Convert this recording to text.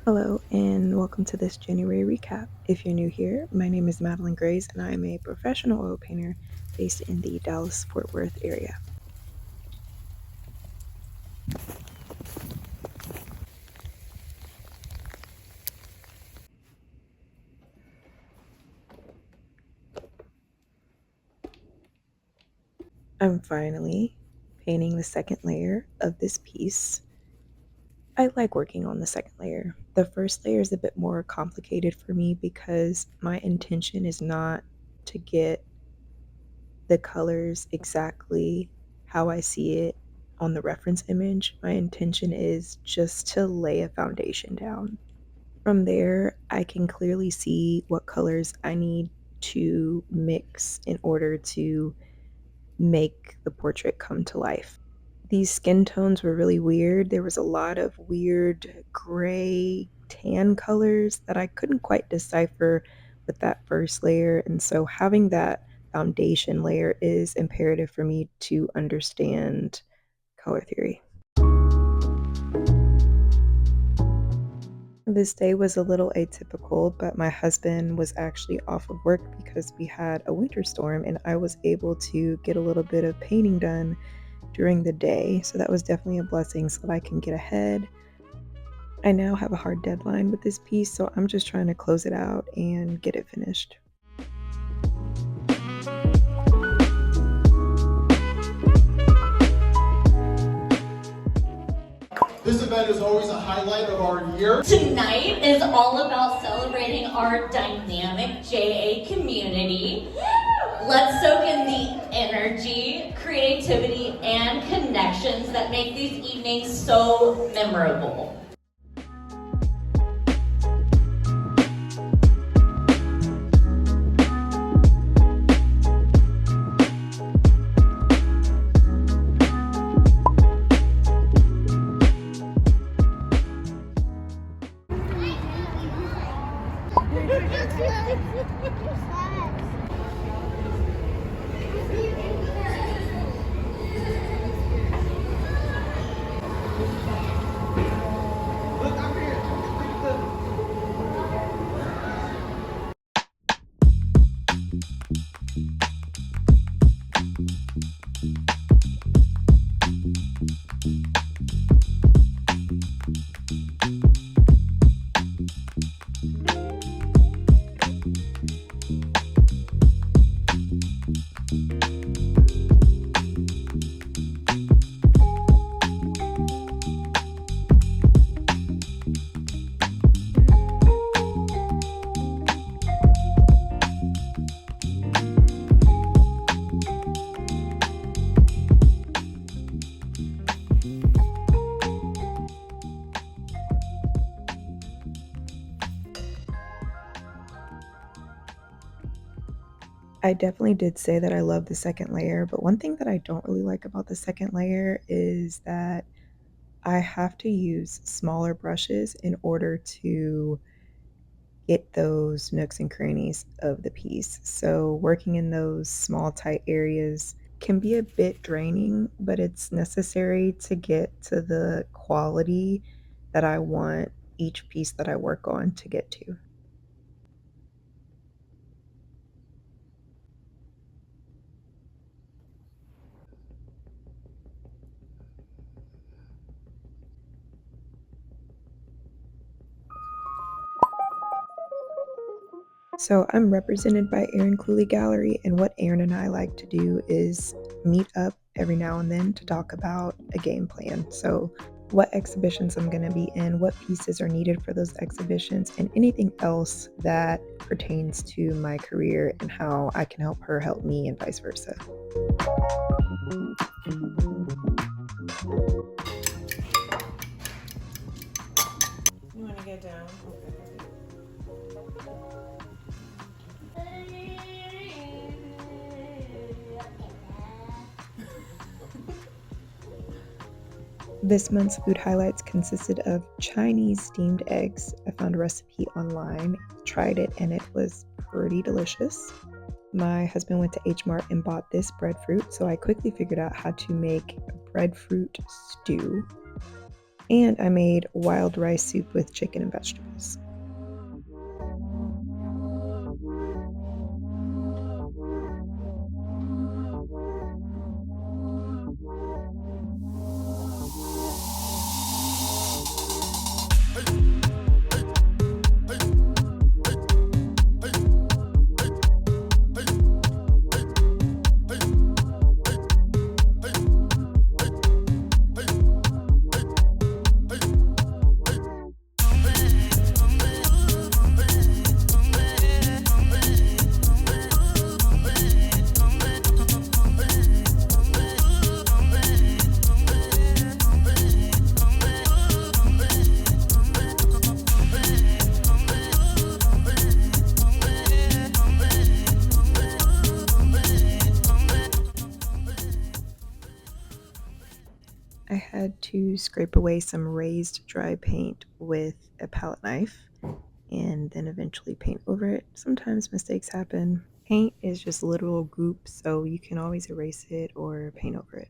Hello and welcome to this January recap. If you're new here, my name is Madelyn Grays and I am a professional oil painter based in the Dallas-Fort Worth area. I'm finally painting the second layer of this piece. I like working on the second layer. The first layer is a bit more complicated for me because my intention is not to get the colors exactly how I see it on the reference image. My intention is just to lay a foundation down. From there, I can clearly see what colors I need to mix in order to make the portrait come to life. These skin tones were really weird. There was a lot of weird gray tan colors that I couldn't quite decipher with that first layer. And so having that foundation layer is imperative for me to understand color theory. This day was a little atypical, but my husband was actually off of work because we had a winter storm and I was able to get a little bit of painting done during the day. So that was definitely a blessing so that I can get ahead. I now have a hard deadline with this piece, so I'm just trying to close it out and get it finished. This event is always a highlight of our year. Tonight is all about celebrating our dynamic JA community. Let's soak in the energy, creativity, and connections that make these evenings so memorable. I definitely did say that I love the second layer, but one thing that I don't really like about the second layer is that I have to use smaller brushes in order to get those nooks and crannies of the piece. So working in those small, tight areas can be a bit draining, but it's necessary to get to the quality that I want each piece that I work on to get to. So I'm represented by Aaron Cooley Gallery, and what Aaron and I like to do is meet up every now and then to talk about a game plan. So what exhibitions I'm going to be in, what pieces are needed for those exhibitions, and anything else that pertains to my career and how I can help her help me and vice versa. You want to get down? This month's food highlights consisted of Chinese steamed eggs. I found a recipe online, tried it, and it was pretty delicious. My husband went to H Mart and bought this breadfruit, so I quickly figured out how to make breadfruit stew. And I made wild rice soup with chicken and vegetables. I had to scrape away some raised dry paint with a palette knife and then eventually paint over it. Sometimes mistakes happen. Paint is just literal goop, so you can always erase it or paint over it.